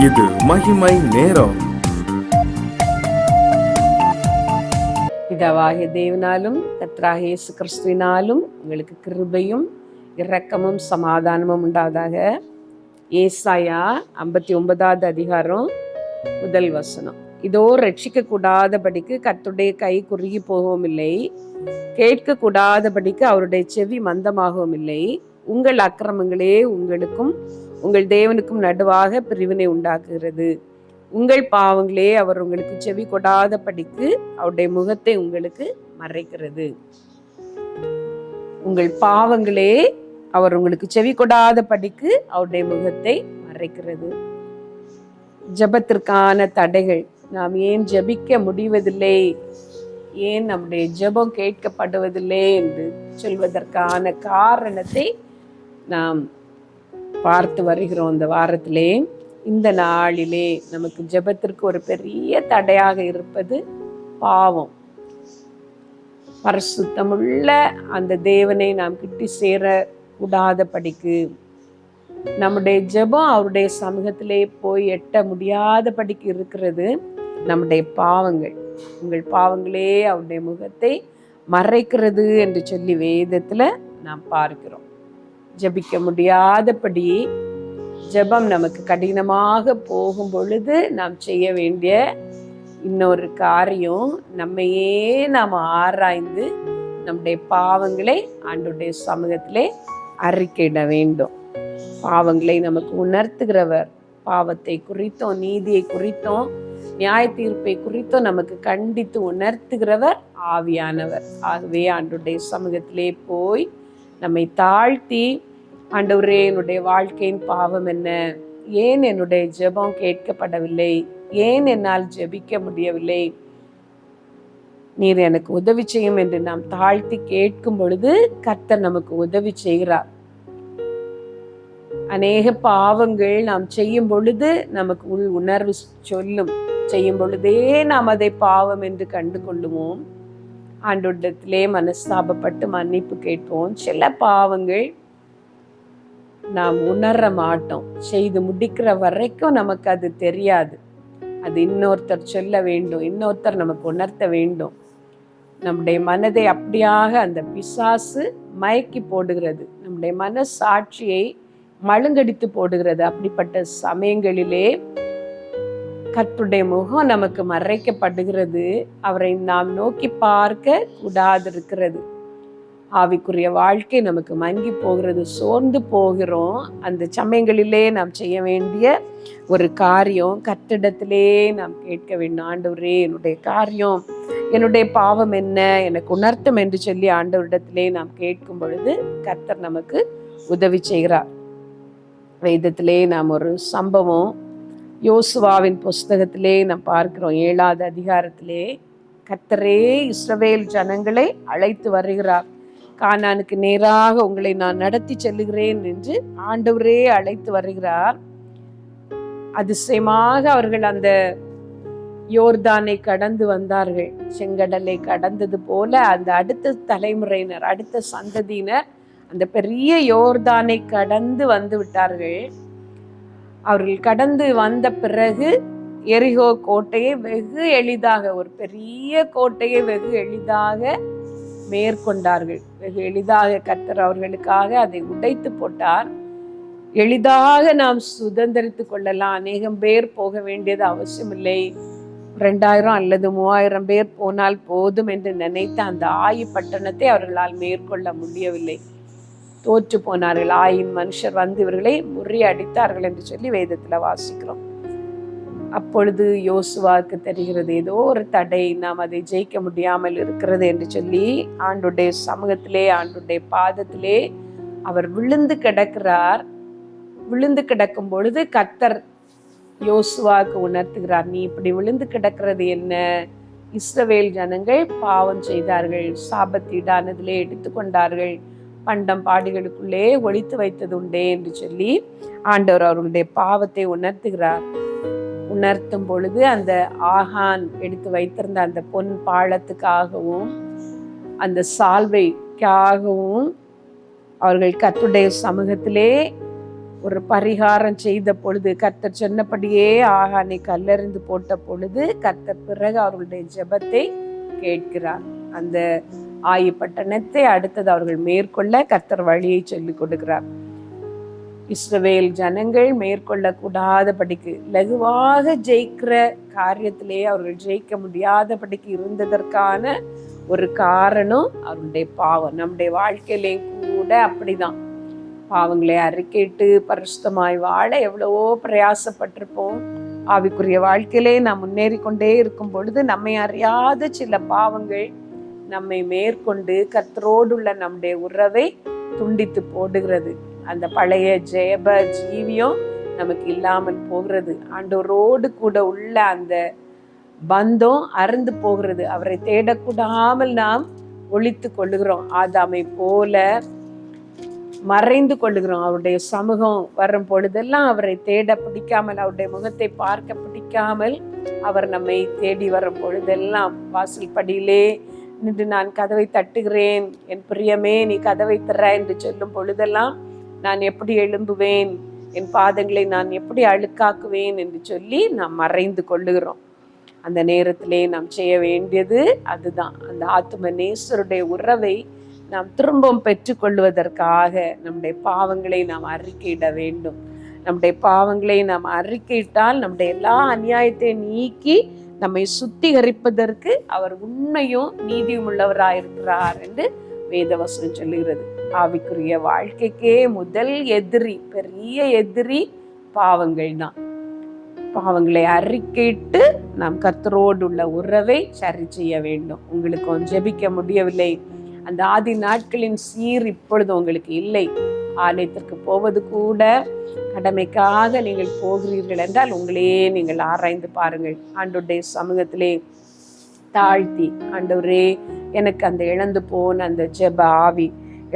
இது மகிமை நேரம். பிதாவாகிய தேவனாலும் கர்த்தராகிய இயேசு கிறிஸ்துவினாலும் உங்களுக்கு கிருபையும் இரக்கமும் சமாதானமும் உண்டாவதாக. ஏசாயா 59வது அதிகாரம் 1 வசனம். இதோ ரட்சிக்க கூடாதபடிக்கு கர்த்தருடைய கை குறுகி போகவும் இல்லை, கேட்க கூடாதபடிக்கு அவருடைய செவி மந்தமாகவும் இல்லை. உங்கள் அக்கிரமங்களே உங்களுக்கும் உங்கள் தேவனுக்கும் நடுவாக பிரிவினை உண்டாக்குகிறது. உங்கள் பாவங்களே அவர் உங்களுக்கு செவி கொடாதபடிக்கு அவருடைய முகத்தை உங்களுக்கு மறைக்கிறது. உங்கள் பாவங்களே அவர் உங்களுக்கு செவி கொடாதபடிக்கு அவருடைய முகத்தை மறைக்கிறது. ஜெபத்திற்கான தடைகள். நாம் ஏன் ஜெபிக்க முடிவதில்லை, ஏன் நம்முடைய ஜெபம் கேட்கப்படுவதில்லை என்று சொல்வதற்கான காரணத்தை நாம் பார்த்து வருகிறோம். இந்த வாரத்திலே, இந்த நாளிலே நமக்கு ஜெபத்திற்கு ஒரு பெரிய தடையாக இருப்பது பாவம். பரிசுத்தமுள்ள அந்த தேவனை நாம் கிட்டி சேர கூடாதபடிக்கு, நம்முடைய ஜெபம் அவருடைய சமூகத்திலே போய் எட்ட முடியாதபடிக்கு இருக்கிறது நம்முடைய பாவங்கள். உங்கள் பாவங்களே அவருடைய முகத்தை மறைக்கிறது என்று சொல்லி வேதத்துல நாம் பார்க்கிறோம். ஜெபிக்க முடியாதபடி ஜெபம் நமக்கு கடினமாக போகும் பொழுது நாம் செய்ய வேண்டிய இன்னொரு காரியம், நம்மையே நாம் ஆராய்ந்து நம்முடைய பாவங்களை ஆண்டவருடைய சமூகத்திலே அறிக்கையிட வேண்டும். பாவங்களை நமக்கு உணர்த்துகிறவர், பாவத்தை குறித்தும் நீதியை குறித்தும் நியாய தீர்ப்பை குறித்தும் நமக்கு கண்டித்து உணர்த்துகிறவர் ஆவியானவர். ஆகவே ஆண்டவருடைய சமூகத்திலே போய் நம்மை தாழ்த்தி, ஆண்டவரே என்னுடைய வாழ்க்கையின் பாவம் என்ன, ஏன் என்னுடைய ஜெபம் கேட்கப்படவில்லை, ஏன் என்னால் ஜெபிக்க முடியவில்லை, நீர் எனக்கு உதவி செய்யும் என்று நாம் தாழ்த்தி கேட்கும் பொழுது கர்த்தர் நமக்கு உதவி செய்கிறார். அநேக பாவங்கள் நாம் செய்யும் பொழுது நமக்கு உள் உணர்வு சொல்லும். செய்யும் பொழுதே நாம் அதை பாவம் என்று கண்டு கொள்ளுவோம். ஆண்டவரிடத்திலே மனஸ்தாபப்பட்டு மன்னிப்பு கேட்போம். சில பாவங்கள் நாம் உணர மாட்டோம். செய்து முடிக்கிற வரைக்கும் நமக்கு அது தெரியாது. அது இன்னொருத்தர் சொல்ல வேண்டும், இன்னொருத்தர் நமக்கு உணர்த்த வேண்டும். நம்முடைய மனதை அப்படியாக அந்த பிசாசு மயக்கி போடுகிறது, நம்முடைய மனசாட்சியை மழுங்கடித்து போடுகிறது. அப்படிப்பட்ட சமயங்களிலே கர்த்தருடைய முகம் நமக்கு மறைக்கப்படுகிறது. அவரை நாம் நோக்கி பார்க்க கூடாதிருக்கிறது. ஆவிக்குரிய வாழ்க்கை நமக்கு மங்கி போகிறது, சோர்ந்து போகிறோம். அந்த சமயங்களிலே நாம் செய்ய வேண்டிய ஒரு காரியம், கர்த்தரிடத்திலே நாம் கேட்க வேண்டும். ஆண்டவரே என்னுடைய காரியம், என்னுடைய பாவம் என்ன, எனக்கு உணர்த்தும் என்று சொல்லி ஆண்டவரிடத்திலே நாம் கேட்கும் பொழுது கர்த்தர் நமக்கு உதவி செய்கிறார். வேதத்திலே நாம் ஒரு சம்பவம், யோசுவாவின் புஸ்தகத்திலே நாம் பார்க்கிறோம். 7வது அதிகாரத்திலே கர்த்தரே இஸ்ரவேல் ஜனங்களை அழைத்து வருகிறார். கானானுக்கு நேராக உங்களை நான் நடத்தி செல்லுகிறேன் என்று ஆண்டவரே அழைத்து வருகிறார். அதிசயமாக அவர்கள் அந்த யோர்தானை கடந்து வந்தார்கள். செங்கடலை கடந்தது போல அந்த அடுத்த தலைமுறையினர், அடுத்த சந்ததியினர் அந்த பெரிய யோர்தானை கடந்து வந்து விட்டார்கள். அவர்கள் கடந்து வந்த பிறகு எரிகோ கோட்டையை வெகு எளிதாக, ஒரு பெரிய கோட்டையை வெகு எளிதாக மேற்கொண்டார்கள். வெகு எளிதாக கர்த்தர் அவர்களுக்காக அதை உடைத்து போட்டார். எளிதாக நாம் சுதந்திரித்து கொள்ளலாம். அநேகம் பேர் போக வேண்டியது அவசியமில்லை. 2000 அல்லது 3000 பேர் போனால் போதும் என்று நினைத்த அந்த ஆயி பட்டணத்தை அவர்களால் மேற்கொள்ள முடியவில்லை. தோற்று போனார்கள். 1000 மனுஷர் வந்து இவர்களை முறியடித்தார்கள் என்று சொல்லி வேதத்துல வாசிக்கிறோம். அப்பொழுது யோசுவாவுக்கு தெரிகிறது, ஏதோ ஒரு தடை, நாம் அதை ஜெயிக்க முடியாமல் இருக்கிறது என்று சொல்லி ஆண்டவருடைய சமூகத்திலே, ஆண்டவருடைய பாதத்திலே அவர் விழுந்து கிடக்கிறார். விழுந்து கிடக்கும் பொழுது கர்த்தர் யோசுவாவுக்கு உணர்த்துகிறார், நீ இப்படி விழுந்து கிடக்கிறது என்ன, இஸ்ரவேல் ஜனங்கள் பாவம் செய்தார்கள், சாபத்தீடானதிலே எடுத்துக்கொண்டார்கள், பண்டம் பாடிகளுக்குள்ளே ஒளித்து வைத்தது உண்டே என்று சொல்லி ஆண்டவர் அவர்களுடைய பாவத்தை உணர்த்துகிறார். உணர்த்தும் பொழுது அந்த ஆகான் எடுத்து வைத்திருந்த அந்த பொன் பாலத்துக்காகவும் அந்த சால்வைக்காகவும் அவர்கள் கர்த்தருடைய சமூகத்திலே ஒரு பரிகாரம் செய்த பொழுது கர்த்தர் சொன்னபடியே ஆகானை கல்லெறிந்து போட்ட பொழுது கர்த்தர் பிறகு அவர்களுடைய ஜெபத்தை கேட்கிறார். அந்த ஆயி பட்டணத்தை அடுத்தது அவர்கள் மேற்கொள்ள கர்த்தர் வழியை சொல்லிக் கொடுக்கிறார். இஸ்ரவேல் ஜனங்கள் மேற்கொள்ளக்கூடாதபடிக்கு லகுவாக ஜெயிக்கிற காரியத்திலே அவர்கள் ஜெயிக்க முடியாதபடிக்கு இருந்ததற்கான ஒரு காரணம் அவருடைய பாவம். நம்முடைய வாழ்க்கையிலேயும் கூட அப்படிதான். பாவங்களை அறிக்கையிட்டு பரிசுத்தமாய் வாழ எவ்வளவோ பிரயாசப்பட்டிருப்போம். ஆவிக்குரிய வாழ்க்கையிலே நாம் முன்னேறி கொண்டே இருக்கும் பொழுது நம்மை அறியாத சில பாவங்கள் நம்மை மேற்கொண்டு கர்த்தரோடுள்ள நம்முடைய உறவை துண்டித்து போடுகிறது. அந்த பழைய ஜெப ஜீவியம் நமக்கு இல்லாமல் போகிறது. ஆண்டவரோடு கூட உள்ள அந்த பந்தம் அறுந்து போகிறது. அவரை தேடக்கூடாமல் நாம் ஒழித்து கொள்ளுகிறோம். ஆதாமை போல மறைந்து கொள்ளுகிறோம். அவருடைய சமூகம் வரும் பொழுதெல்லாம் அவரை தேட பிடிக்காமல், அவருடைய முகத்தை பார்க்க பிடிக்காமல் அவர் நம்மை தேடி வரும் பொழுதெல்லாம் வாசல் படியிலே நின்று நான் கதவை தட்டுகிறேன், என் பிரியமே நீ கதவை திற என்று சொல்லும் பொழுதெல்லாம் நான் எப்படி எழும்புவேன், என் பாதங்களை நான் எப்படி அழுக்காக்குவேன் என்று சொல்லி நாம் மறைந்து கொள்ளுகிறோம். அந்த நேரத்திலே நாம் செய்ய வேண்டியது அதுதான். அந்த ஆத்தும நேசருடைய உறவை நாம் திரும்பவும் பெற்றுக்கொள்வதற்காக நம்முடைய பாவங்களை நாம் அறிக்கையிட வேண்டும். நம்முடைய பாவங்களை நாம் அறிக்கையிட்டால் நம்முடைய எல்லா அநியாயத்தையும் நீக்கி நம்மை சுத்திகரிப்பதற்கு அவர் உண்மையும் நீதியும் உள்ளவராயிருக்கிறார் என்று வேதவசனம் சொல்லுகிறது. ஆவிக்குரிய வாழ்க்கைக்கே முதல் எதிரி, பெரிய எதிரி பாவங்கள் தான். பாவங்களை அறிக்கையிட்டு நாம் கர்த்தரோடு உள்ள உறவை சரி செய்ய வேண்டும். உங்களுக்கு ஜெபிக்க முடியவில்லை, அந்த ஆதி நாட்களின் சீர் இப்பொழுது உங்களுக்கு இல்லை, ஆலயத்திற்கு போவது கூட கடமைக்காக நீங்கள் போகிறீர்கள் என்றால் உங்களையே நீங்கள் ஆராய்ந்து பாருங்கள். ஆண்டவருடைய சமூகத்திலே தாழ்த்தி, ஆண்டவரே எனக்கு அந்த இழந்து போன அந்த ஜெப ஆவி,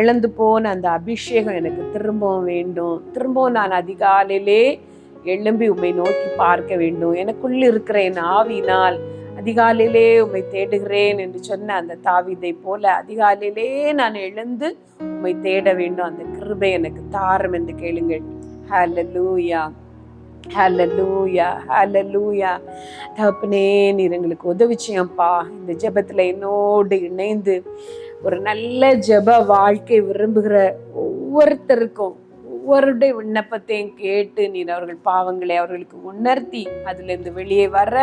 இழந்து போன அந்த அபிஷேகம் எனக்கு திரும்பவும் வேண்டும். திரும்பவும் நான் அதிகாலையிலே எழும்பி உம்மை நோக்கி பார்க்க வேண்டும். எனக்குள்ள இருக்கிற என் ஆவியினால் அதிகாலையிலே உம்மை தேடுகிறேன் என்று சொன்ன அந்த தாவீதை போல அதிகாலையிலே நான் எழுந்து உம்மை தேட வேண்டும். அந்த கிருபை எனக்கு தாரும் என்று கேளுங்கள். ஹல்லேலூயா, ஹல்லேலூயா, ஹல்லேலூயா. தகப்பனே நீர் எங்களுக்கு உதவிச்சியப்பா. இந்த ஜெபத்துல என்னோடு இணைந்து ஒரு நல்ல ஜெப வாழ்க்கை விரும்புகிற ஒவ்வொருத்தருக்கும் ஒவ்வொருடைய விண்ணப்பத்தையும் கேட்டு நீர் அவர்கள் பாவங்களை அவர்களுக்கு உணர்த்தி அதிலிருந்து வெளியே வர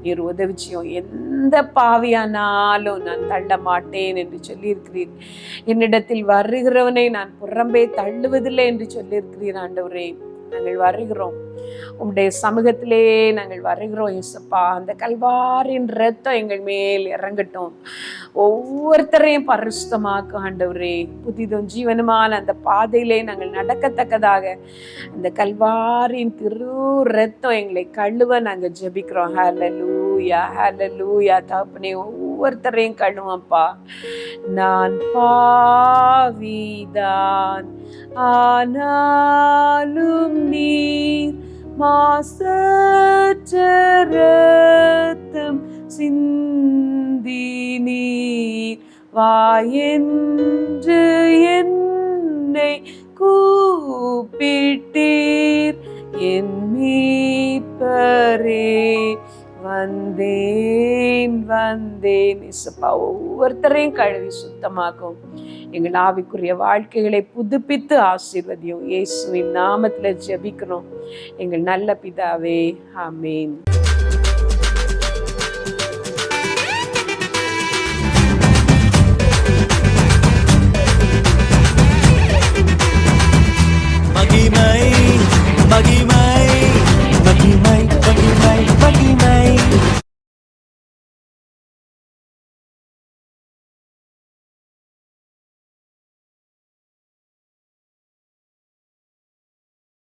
நீர் உதவிச்சியும். எந்த பாவியானாலும் நான் தள்ள மாட்டேன் என்று சொல்லியிருக்கிறீர். என்னிடத்தில் வருகிறவனை நான் புறம்பே தள்ளுவதில்லை என்று சொல்லியிருக்கிறீர். ஆண்டவரே நாங்கள் வருகிறோம், உம்முடைய சமூகத்திலே நாங்கள் வருகிறோம் இயேசுப்பா. அந்த கல்வாரின் இரத்தம் எங்கள் மேல் இறங்கட்டும், ஒவ்வொருத்தரையும் பரிசுத்தமாக்கும் ஆண்டவரே. புதிதும் ஜீவனுமான அந்த பாதையிலே நாங்கள் நடக்கத்தக்கதாக அந்த கல்வாரின் திரு இரத்தம் எங்களை கழுவ நாங்கள் ஜெபிக்கிறோம். ஹல்லேலூயா, ஹல்லேலூயா. தகப்பனே ஒவ்வொருத்தரையும் கழுவப்பா. நான் பாவிதான் ஆனாலும் நீர் மாசற்ற இரத்தம் சிந்தி நீர் வாயென்று என்னை கூப்பிட்டீர். என் மீட்பரே வந்தேன் வந்தேன். இயேசுப்பா ஒவ்வொருத்தரையும் கழுவி சுத்தமாக்கும். எங்கள் ஆவிக்குரிய வாழ்க்கைகளை புதுப்பித்து ஆசீர்வதியும். இயேசுவின் நாமத்துல ஜெபிக்கிறோம் எங்கள் நல்ல பிதாவே, ஆமேன்.